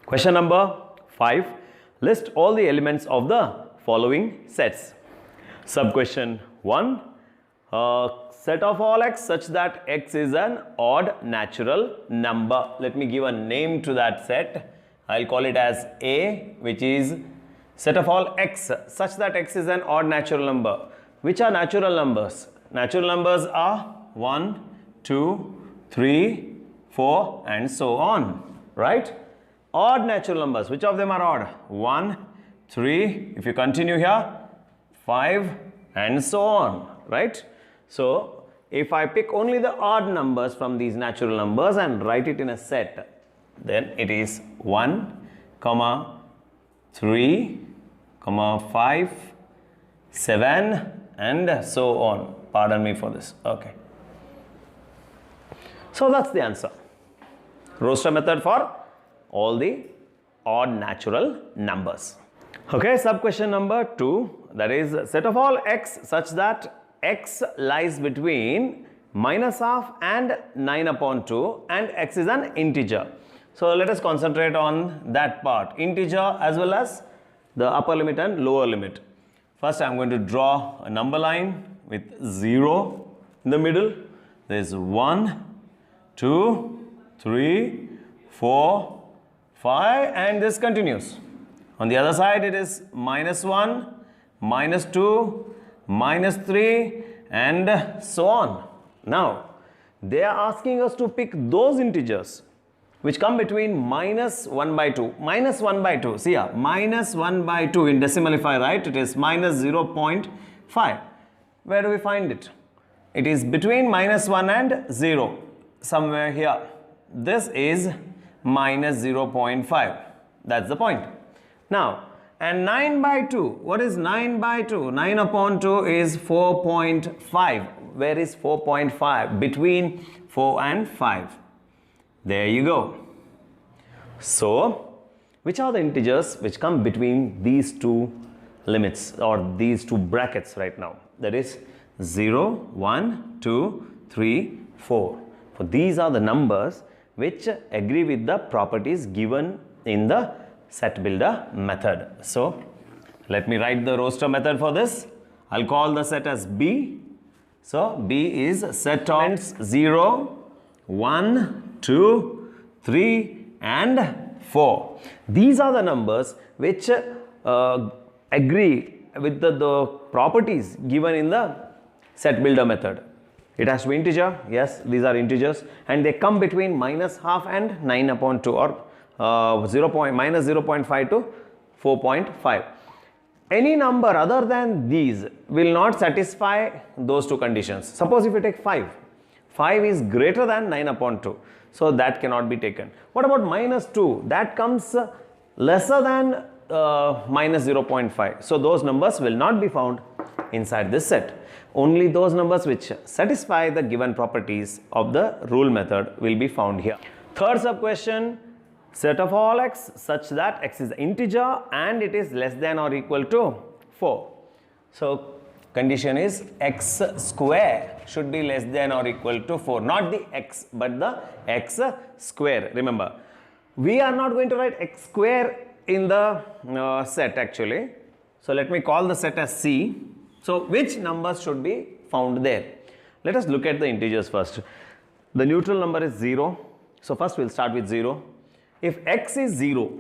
Question number 5. List all the elements of the following sets. Sub-question 1. Set of all x such that x is an odd natural number. Let me give a name to that set. I'll call it as A, which is set of all x such that x is an odd natural number. Which are natural numbers? Natural numbers are 1, 2, 3, 4 and so on, right? Odd natural numbers, which of them are odd? 1, 3, if you continue here, 5 and so on, right? So, if I pick only the odd numbers from these natural numbers and write it in a set, then it is 1, 3, 5, 7 and so on. Pardon me for this. Okay. So, that's the answer. Roster method for all the odd natural numbers. Okay, sub question number 2, that is set of all x such that x lies between -12 and 9/2 and x is an integer. So let us concentrate on that part, integer as well as the upper limit and lower limit. First I am going to draw a number line with 0 in the middle. There is 1, 2, 3, 4, 5 and this continues. On the other side it is -1, -2, -3 and so on. Now they are asking us to pick those integers which come between -1/2. -1/2. See here, -1/2 in decimal if I write it is -0.5. Where do we find it? It is between -1 and 0. Somewhere here. This is -0.5. That's the point. Now, and 9/2. What is 9/2? 9/2 is 4.5. Where is 4.5? Between 4 and 5. There you go. So, which are the integers which come between these two limits or these two brackets right now? That is 0, 1, 2, 3, 4. For these are the numbers which agree with the properties given in the set builder method. So, let me write the roster method for this. I'll call the set as B. So, B is set of 0, 1, 2, 3 and 4. These are the numbers which agree with the properties given in the set builder method. It has to be integer. Yes, these are integers and they come between -12 and 9/2 or -0.5 to 4.5. Any number other than these will not satisfy those two conditions. Suppose if you take 5. 5 is greater than 9/2. So that cannot be taken. What about -2? That comes lesser than -0.5. So those numbers will not be found inside this set. Only those numbers which satisfy the given properties of the rule method will be found here. Third sub question, set of all x such that x is integer and it is less than or equal to 4. So condition is x square should be less than or equal to 4. Not the x but the x square. Remember, we are not going to write x square in the set actually. So let me call the set as C. So which numbers should be found there? Let us look at the integers first. The neutral number is 0. So first we'll start with 0. If x is 0,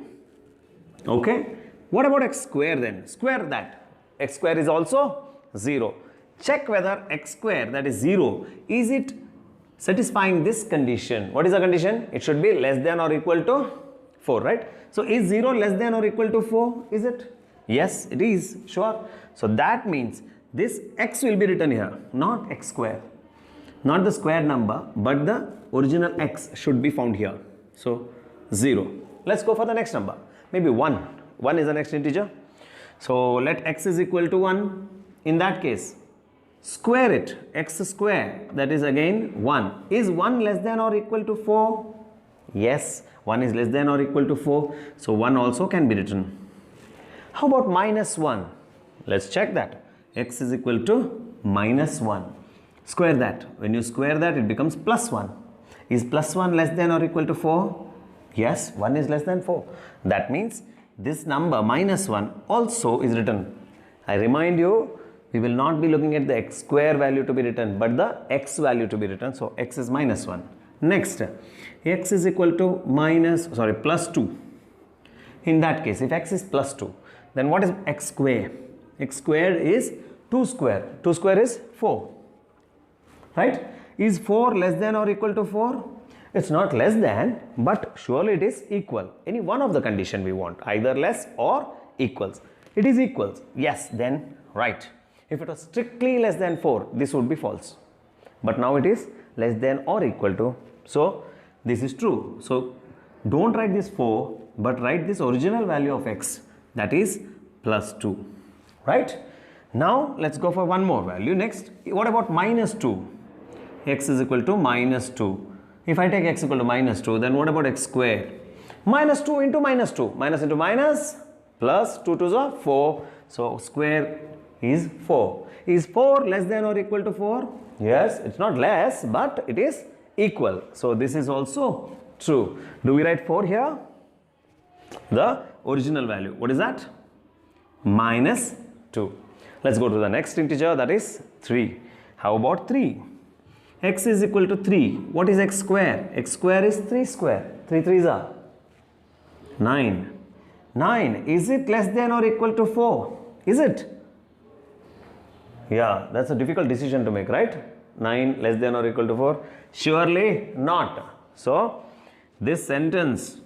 okay, what about x square then? Square that. X square is also 0. Check whether x square, that is 0, is it satisfying this condition? What is the condition? It should be less than or equal to 4, right? So is 0 less than or equal to 4? Is it? Yes, it is, sure. So that means this x will be written here, not x square. Not the square number, but the original x should be found here. So 0. Let's go for the next number. Maybe 1. 1 is the next integer. So let x is equal to 1. In that case, square it. X square, that is again 1. Is 1 less than or equal to 4? Yes, 1 is less than or equal to 4. So 1 also can be written. How about -1? Let's check that. X is equal to -1. Square that. When you square that, it becomes +1. Is +1 less than or equal to 4? Yes, 1 is less than 4. That means this number minus 1 also is written. I remind you, we will not be looking at the x square value to be written, but the x value to be written. So x is minus 1. Next, x is equal to plus 2. In that case, if x is plus 2, then what is x square? X square is 2 square. 2 square is 4. Right? Is 4 less than or equal to 4? It's not less than, but surely it is equal. Any one of the condition we want, either less or equals. It is equals. Yes, then right. If it was strictly less than 4, this would be false. But now it is less than or equal to. So this is true. So don't write this 4, but write this original value of x, that is plus 2. Right? Now let's go for one more value. Next, what about minus 2? X is equal to minus 2. If I take x equal to minus 2, then what about x square? Minus 2 into minus 2. Minus into minus, plus 2 to the 4. So square is 4. Is 4 less than or equal to 4? Yes, it's not less, but it is equal. So this is also true. Do we write 4 here? The original value. What is that? Minus 2. Let's go to the next integer, that is 3. How about 3? X is equal to 3. What is x square? X square is 3 square. 3 3s are 9. 9. Is it less than or equal to 4? Is it? Yeah, that's a difficult decision to make, right? 9 less than or equal to 4? Surely not. So, this sentence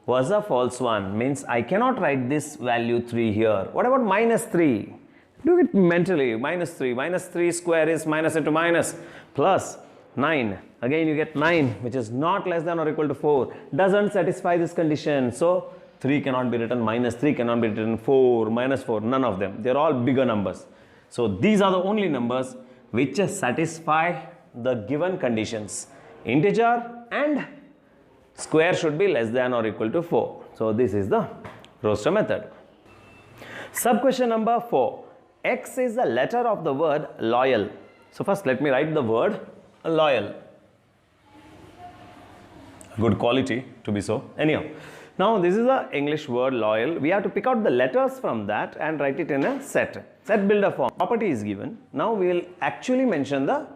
was a false one. Means I cannot write this value 3 here. What about minus 3? Do it mentally. Minus 3. Minus 3 square is minus into minus plus 9. Again you get 9, which is not less than or equal to 4. Doesn't satisfy this condition. So 3 cannot be written, minus 3 cannot be written, 4, minus 4, none of them. They are all bigger numbers. So these are the only numbers which satisfy the given conditions. Integer and square should be less than or equal to 4. So this is the roster method. Sub question number 4. X is the letter of the word loyal. So first let me write the word loyal. Good quality to be so. Anyhow, now this is the English word loyal. We have to pick out the letters from that and write it in a set. Set builder form. Property is given. Now we will actually mention the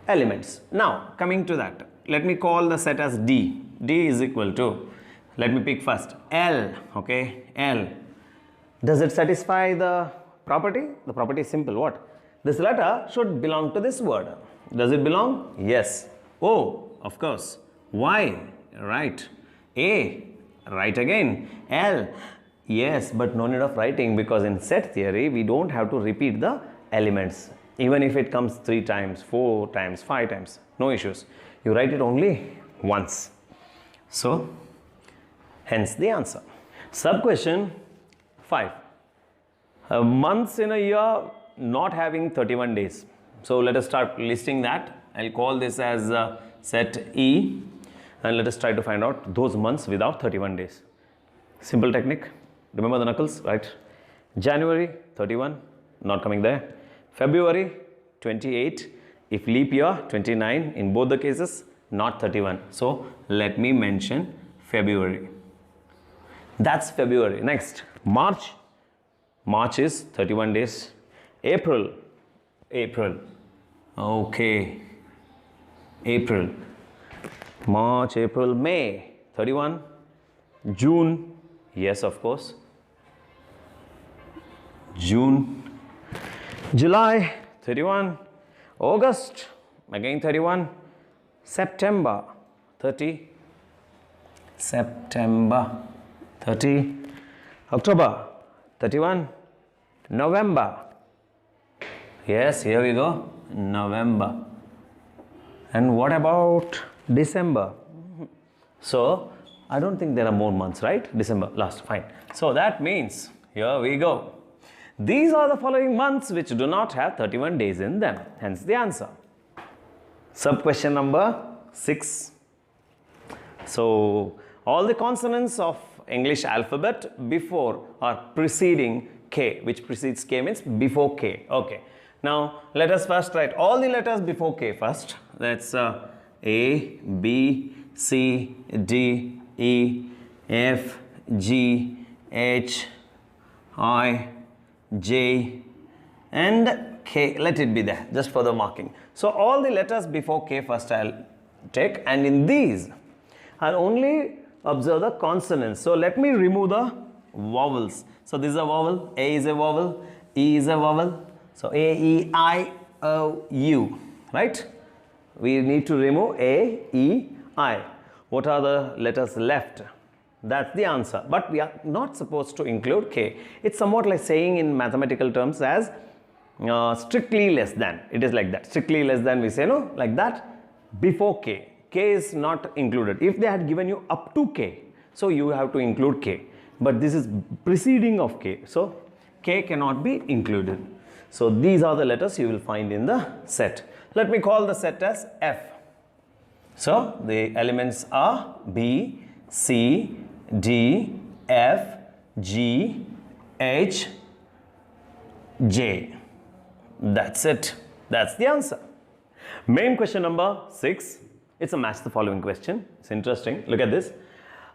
elements. Now coming to that, let me call the set as D. D is equal to, let me pick first L. Okay, L. Does it satisfy the property? The property is simple. What? This letter should belong to this word. Does it belong? Yes. O, of course. Y, right. A, right again. L, yes, but no need of writing, because in set theory we don't have to repeat the elements. Even if it comes 3 times, 4 times, 5 times, no issues. You write it only once. So, hence the answer. Sub question 5. Months in a year not having 31 days. So let us start listing that. I'll call this as set E, and let us try to find out those months without 31 days. Simple technique. Remember the knuckles, right? January 31, not coming there. February 28, if leap year 29, in both the cases not 31. So let me mention February. That's February. Next, March. March is 31 days. April. Okay. April. March, April, May 31. June. Yes, of course. June. July 31. August again 31. September 30. September 30. October 31. November. Yes, here we go. November. And what about December? So, I don't think there are more months, right? December, last, fine. So, that means, here we go. These are the following months which do not have 31 days in them. Hence the answer. Sub question number 6. So, all the consonants of English alphabet before or preceding K, which precedes K means before K. Okay. Now, let us first write all the letters before K first. That's A, B, C, D, E, F, G, H, I, J and K. Let it be there just for the marking. So all the letters before K first I'll take, and in these I'll only observe the consonants. So let me remove the vowels. So this is a vowel, A is a vowel, E is a vowel. So A, E, I, O, U, right? We need to remove A, E, I. What are the letters left? That's the answer. But we are not supposed to include K. It's somewhat like saying in mathematical terms as strictly less than. It is like that. Strictly less than, we say no, like that before K. K is not included. If they had given you up to K, so you have to include K. But this is preceding of K. So K cannot be included. So these are the letters you will find in the set. Let me call the set as F. So the elements are B, C, D, F, G, H, J. That's it. That's the answer. Main question number 6. It's a match the following question. It's interesting. Look at this.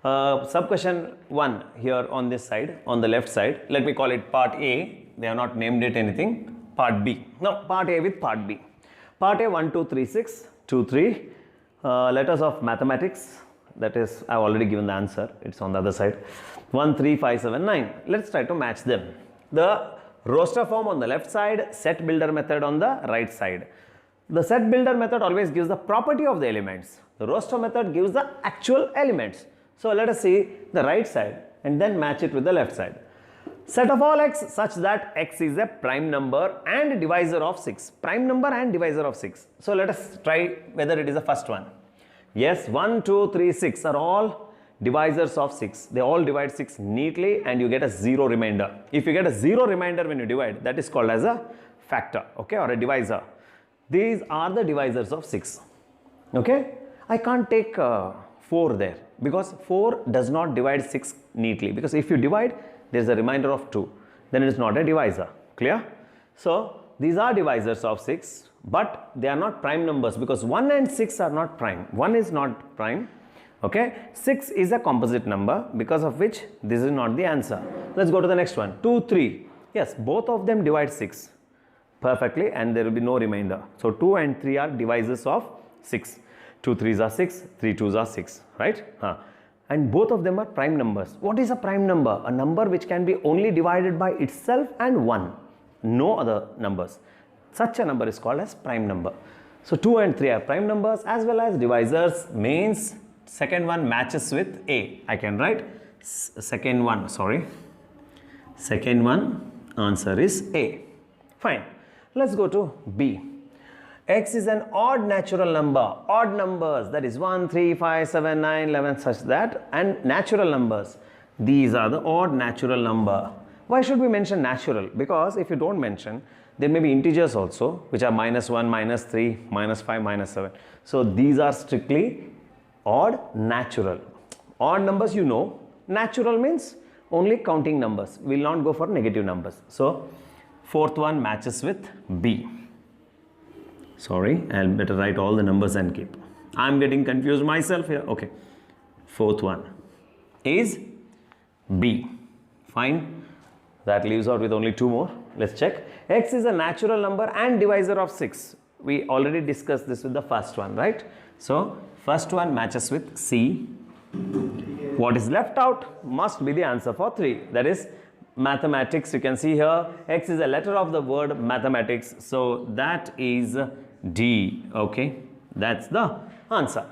Sub question 1 here on this side, on the left side. Let me call it part A. They have not named it anything. Part B. No, part A with part B. Part A 1, 2, 3, 6, 2, 3. Letters of mathematics. That is, I've already given the answer. It's on the other side. 1, 3, 5, 7, 9. Let's try to match them. The roster form on the left side, set builder method on the right side. The set builder method always gives the property of the elements. The roster method gives the actual elements. So let us see the right side and then match it with the left side. Set of all x such that x is a prime number and divisor of 6. Prime number and divisor of 6. So let us try whether it is the first one. Yes, 1, 2, 3, 6 are all divisors of 6. They all divide 6 neatly and you get a 0 remainder. If you get a 0 remainder when you divide, that is called as a factor, okay, or a divisor. These are the divisors of 6. Okay, I can't take 4 there because 4 does not divide 6 neatly, because if you divide, there is a remainder of 2, then it is not a divisor. Clear? So these are divisors of 6, but they are not prime numbers because 1 and 6 are not prime. 1 is not prime. Okay, 6 is a composite number, because of which this is not the answer. Let's go to the next one. 2, 3. Yes, both of them divide 6 perfectly and there will be no remainder. So 2 and 3 are divisors of 6. 2 3s are 6, 3 2s are 6, right? And both of them are prime numbers. What is a prime number? A number which can be only divided by itself and 1. No other numbers. Such a number is called as prime number. So 2 and 3 are prime numbers as well as divisors, means second one matches with A. I can write second one answer is A. Fine. Let's go to B. X is an odd natural number. Odd numbers, that is 1, 3, 5, 7, 9, 11, such that, and natural numbers. These are the odd natural number. Why should we mention natural? Because if you don't mention, there may be integers also, which are -1, -3, -5, -7. So these are strictly odd natural. Odd numbers you know. Natural means only counting numbers. We will not go for negative numbers. So fourth one matches with B. Sorry, I'll better write all the numbers and keep. I'm getting confused myself here. Okay. Fourth one is B. Fine. That leaves out with only 2 more. Let's check. X is a natural number and divisor of 6. We already discussed this with the first one, right? So first one matches with C. What is left out must be the answer for 3. That is mathematics. You can see here X is a letter of the word mathematics. So that is D. Okay. That's the answer.